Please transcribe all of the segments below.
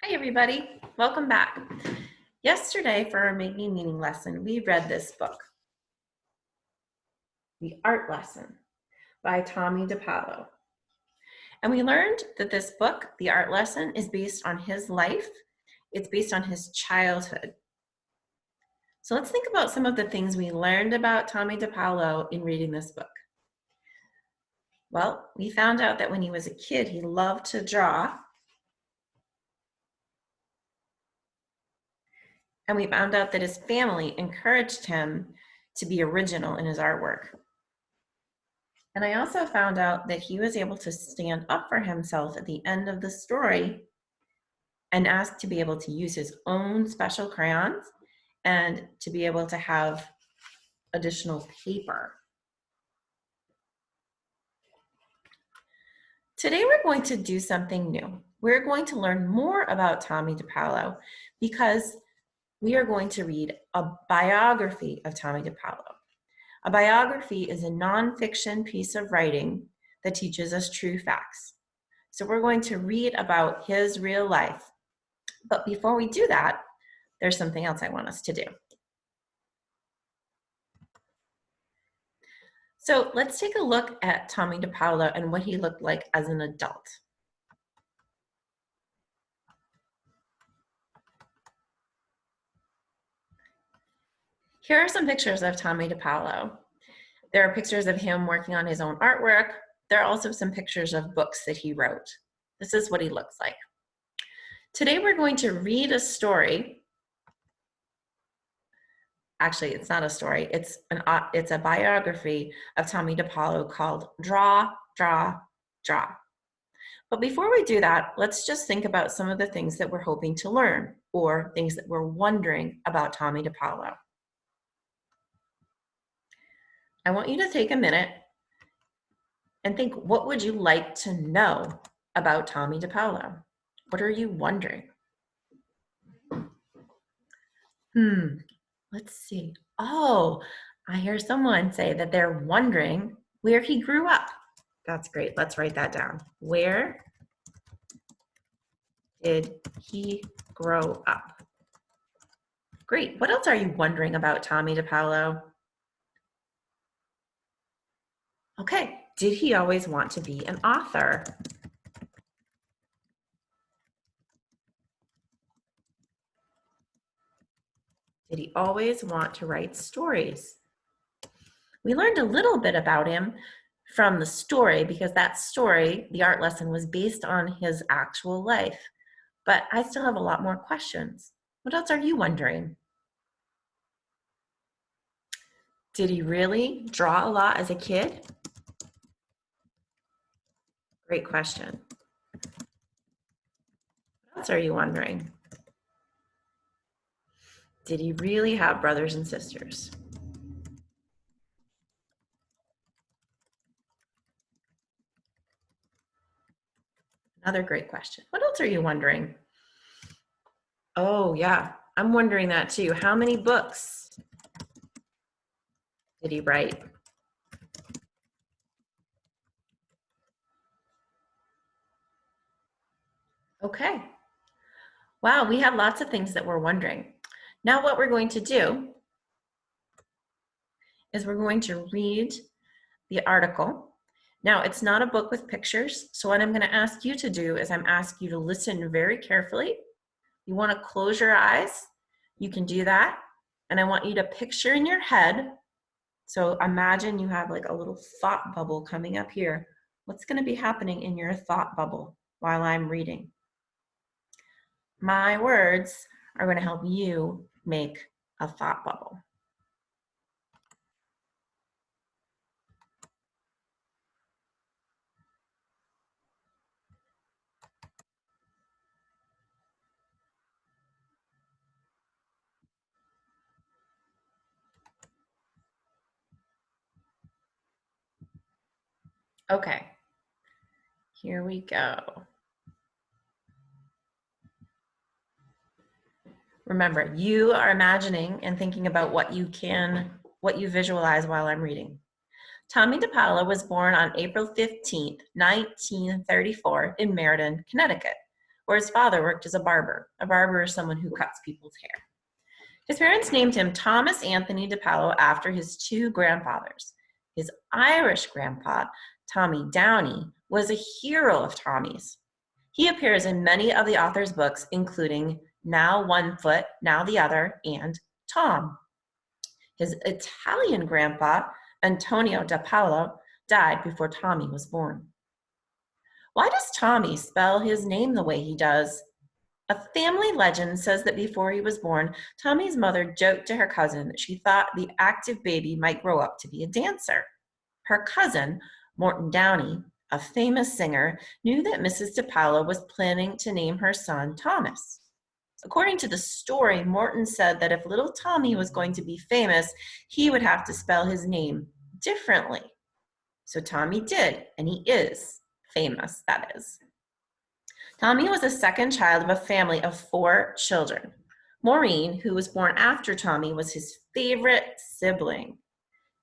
Hi everybody, welcome back. Yesterday for our Making Meaning lesson, we read this book, The Art Lesson by Tomie dePaolo. And we learned that this book, The Art Lesson, is based on his life. It's based on his childhood. So let's think about some of the things we learned about Tomie dePaolo in reading this book. Well, we found out that when he was a kid, he loved to draw. And we found out that his family encouraged him to be original in his artwork. And I also found out that he was able to stand up for himself at the end of the story and ask to be able to use his own special crayons and to be able to have additional paper. Today we're going to do something new. We're going to learn more about Tomie dePaolo because we are going to read a biography of Tomie dePaolo. A biography is a nonfiction piece of writing that teaches us true facts. So we're going to read about his real life. But before we do that, there's something else I want us to do. So let's take a look at Tomie dePaolo and what he looked like as an adult. Here are some pictures of Tomie dePaolo. There are pictures of him working on his own artwork. There are also some pictures of books that he wrote. This is what he looks like. Today we're going to read a story. Actually, it's not a story. It's a biography of Tomie dePaolo called Draw, Draw, Draw. But before we do that, let's just think about some of the things that we're hoping to learn or things that we're wondering about Tomie dePaolo. I want you to take a minute and think, what would you like to know about Tomie dePaolo? What are you wondering? Let's see. Oh, I hear someone say that they're wondering where he grew up. That's great. Let's write that down. Where did he grow up? Great. What else are you wondering about Tomie dePaolo? Okay. Did he always want to be an author? Did he always want to write stories? We learned a little bit about him from the story because that story, the art lesson, was based on his actual life. But I still have a lot more questions. What else are you wondering? Did he really draw a lot as a kid? Great question. What else are you wondering? Did he really have brothers and sisters? Another great question. What else are you wondering? Oh, yeah, I'm wondering that too. How many books did he write? Okay. Wow, we have lots of things that we're wondering. Now what we're going to do is we're going to read the article. Now, it's not a book with pictures, so what I'm going to ask you to do is I'm asking you to listen very carefully. You want to close your eyes, you can do that. And I want you to picture in your head, so imagine you have like a little thought bubble coming up here. What's going to be happening in your thought bubble while I'm reading? My words are going to help you make a thought bubble. Okay, here we go. Remember, you are imagining and thinking about what you visualize while I'm reading. Tomie dePaolo was born on April 15th, 1934 in Meriden, Connecticut. where his father worked as a barber. A barber is someone who cuts people's hair. His parents named him Thomas Anthony dePaolo after his two grandfathers. His Irish grandpa, Tomie Downey, was a hero of Tommy's. He appears in many of the author's books, including Now One Foot, Now the Other, and Tom. His Italian grandpa, Antonio dePaolo, died before Tomie was born. Why does Tomie spell his name the way he does? A family legend says that before he was born, Tommie's mother joked to her cousin that she thought the active baby might grow up to be a dancer. Her cousin, Morton Downey, a famous singer, knew that Mrs. dePaolo was planning to name her son Thomas. According to the story, Morton said that if little Tomie was going to be famous, he would have to spell his name differently. So Tomie did, and he is famous, that is. Tomie was the second child of a family of 4 children. Maureen, who was born after Tomie, was his favorite sibling.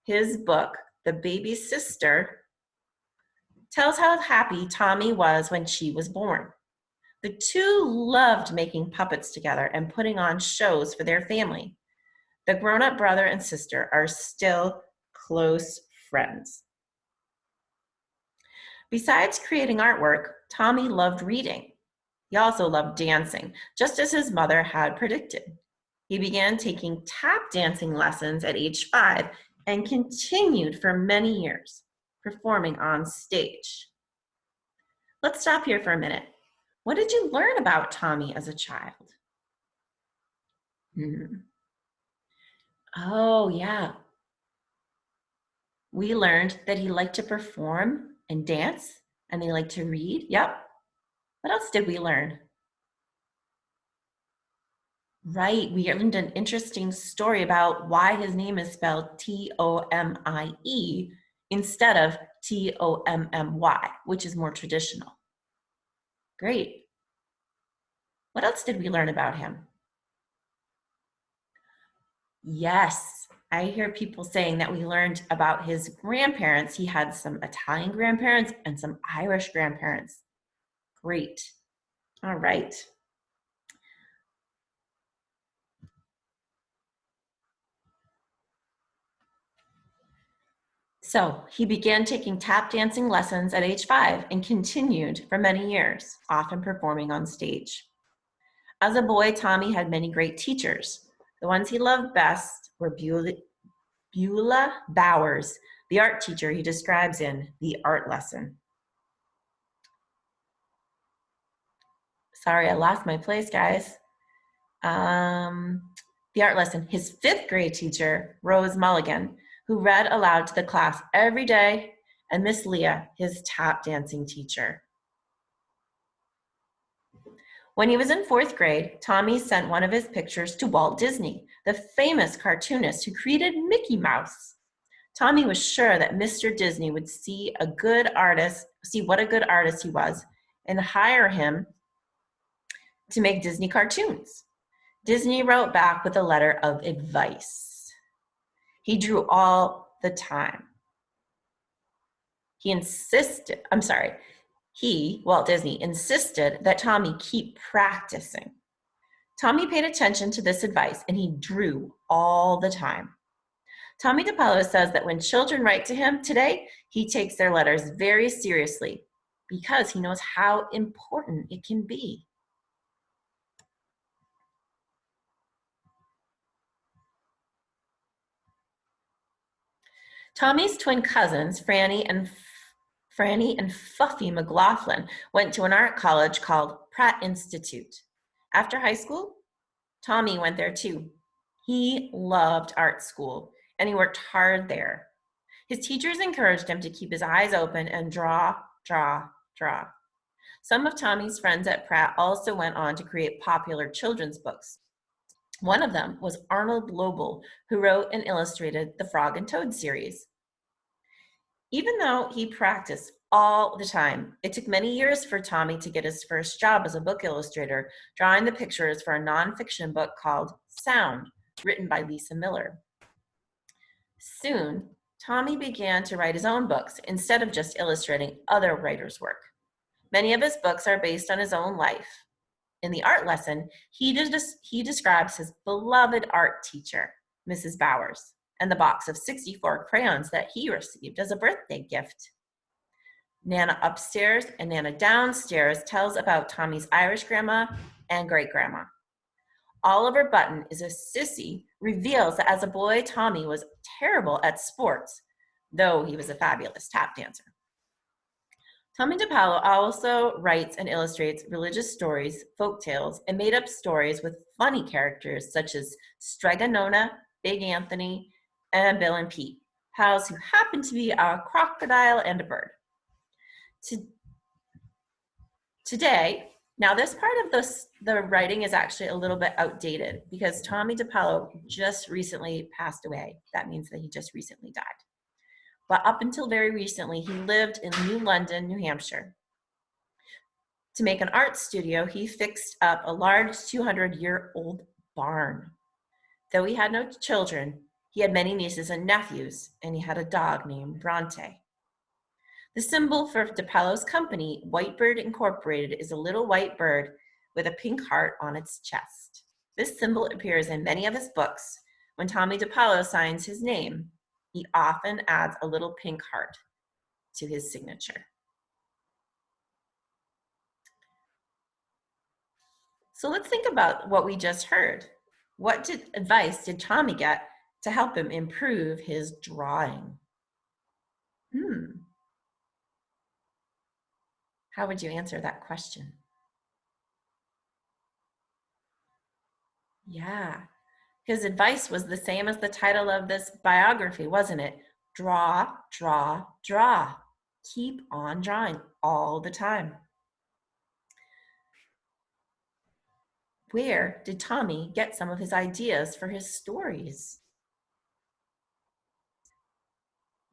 His book, The Baby's Sister, tells how happy Tomie was when she was born. The two loved making puppets together and putting on shows for their family. The grown-up brother and sister are still close friends. Besides creating artwork, Tomie loved reading. He also loved dancing, just as his mother had predicted. He began taking tap dancing lessons at age 5 and continued for many years, performing on stage. Let's stop here for a minute. What did you learn about Tomie as a child? Oh, yeah. We learned that he liked to perform and dance, and he liked to read. Yep. What else did we learn? Right, we learned an interesting story about why his name is spelled Tomie instead of Tommy, which is more traditional. Great. What else did we learn about him? Yes, I hear people saying that we learned about his grandparents. He had some Italian grandparents and some Irish grandparents. Great. All right. So he began taking tap dancing lessons at age 5 and continued for many years, often performing on stage. As a boy, Tomie had many great teachers. The ones he loved best were Beulah Bowers, the art teacher he describes in The Art Lesson. Sorry, I lost my place, guys. The Art Lesson. His 5th grade teacher, Rose Mulligan, who read aloud to the class every day, and Miss Leah, his tap dancing teacher. When he was in 4th grade, Tomie sent one of his pictures to Walt Disney, the famous cartoonist who created Mickey Mouse. Tomie was sure that Mr. Disney would see what a good artist he was, and hire him to make Disney cartoons. Disney wrote back with a letter of advice. He drew all the time. Walt Disney, insisted that Tomie keep practicing. Tomie paid attention to this advice and he drew all the time. Tomie dePaolo says that when children write to him today, he takes their letters very seriously because he knows how important it can be. Tommie's twin cousins, Franny and Fuffy McLaughlin, went to an art college called Pratt Institute. After high school, Tomie went there too. He loved art school and he worked hard there. His teachers encouraged him to keep his eyes open and draw, draw, draw. Some of Tommie's friends at Pratt also went on to create popular children's books. One of them was Arnold Lobel, who wrote and illustrated the Frog and Toad series. Even though he practiced all the time, it took many years for Tomie to get his first job as a book illustrator, drawing the pictures for a nonfiction book called Sound, written by Lisa Miller. Soon, Tomie began to write his own books instead of just illustrating other writers' work. Many of his books are based on his own life. In the art lesson, he describes his beloved art teacher, Mrs. Bowers, and the box of 64 crayons that he received as a birthday gift. Nana upstairs and Nana downstairs tells about Tommie's Irish grandma and great-grandma. Oliver Button is a sissy, reveals that as a boy, Tomie was terrible at sports, though he was a fabulous tap dancer. Tomie dePaolo also writes and illustrates religious stories, folk tales, and made-up stories with funny characters such as Strega Nona, Big Anthony, and Bill and Pete, pals who happen to be a crocodile and a bird. Today, now this part of the writing is actually a little bit outdated because Tomie dePaolo just recently passed away. That means that he just recently died. But up until very recently, he lived in New London, New Hampshire. To make an art studio, he fixed up a large 200-year-old barn. Though he had no children, he had many nieces and nephews, and he had a dog named Bronte. The symbol for dePaolo's company, Whitebird Incorporated, is a little white bird with a pink heart on its chest. This symbol appears in many of his books. When Tomie dePaolo signs his name, he often adds a little pink heart to his signature. So let's think about what we just heard. What advice did Tomie get to help him improve his drawing? How would you answer that question? Yeah, his advice was the same as the title of this biography, wasn't it? Draw, draw, draw. Keep on drawing all the time. Where did Tomie get some of his ideas for his stories?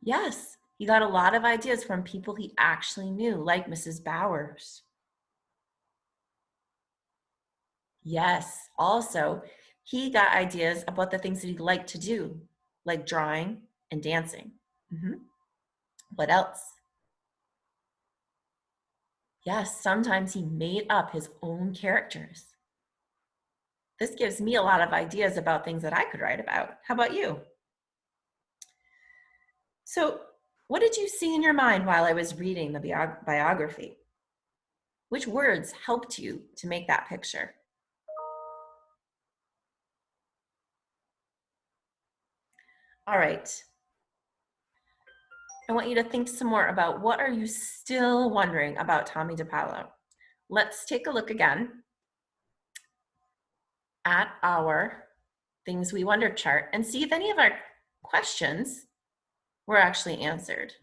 Yes, he got a lot of ideas from people he actually knew, like Mrs. Bowers. Yes, also, he got ideas about the things that he liked to do, like drawing and dancing. What else? Yes, sometimes he made up his own characters. This gives me a lot of ideas about things that I could write about. How about you? So, what did you see in your mind while I was reading the biography? Which words helped you to make that picture? All right. I want you to think some more about what are you still wondering about Tomie dePaolo. Let's take a look again at our Things We Wondered chart and see if any of our questions were actually answered.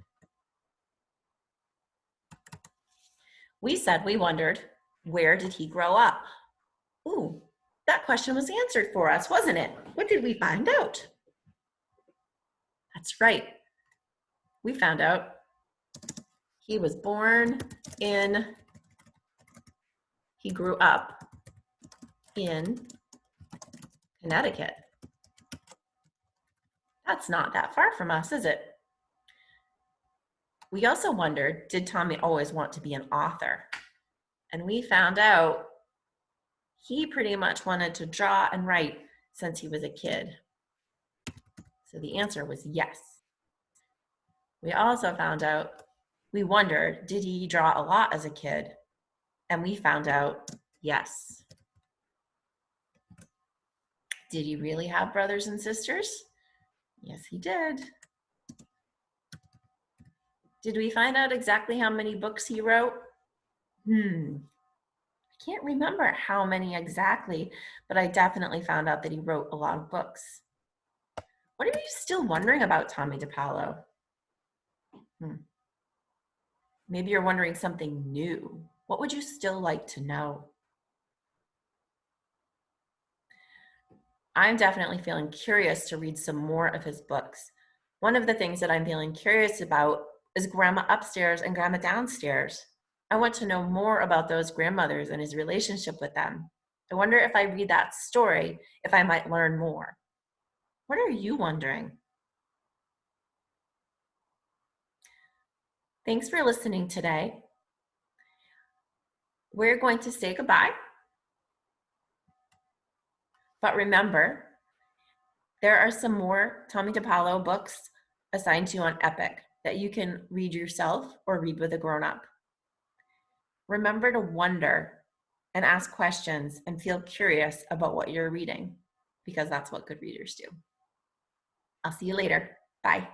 We said we wondered, where did he grow up? Ooh, that question was answered for us, wasn't it? What did we find out? That's right. We found out he grew up in Connecticut. That's not that far from us, is it? We also wondered, did Tomie always want to be an author? And we found out he pretty much wanted to draw and write since he was a kid. So the answer was yes. We also found out, we wondered, did he draw a lot as a kid? And we found out, yes. Did he really have brothers and sisters? Yes, he did. Did we find out exactly how many books he wrote? I can't remember how many exactly, but I definitely found out that he wrote a lot of books. What are you still wondering about Tomie dePaolo? Maybe you're wondering something new. What would you still like to know? I'm definitely feeling curious to read some more of his books. One of the things that I'm feeling curious about is Grandma Upstairs and Grandma Downstairs. I want to know more about those grandmothers and his relationship with them. I wonder if I read that story, if I might learn more. What are you wondering? Thanks for listening today. We're going to say goodbye. But remember, there are some more Tomie dePaolo books assigned to you on Epic that you can read yourself or read with a grown-up. Remember to wonder and ask questions and feel curious about what you're reading, because that's what good readers do. I'll see you later. Bye.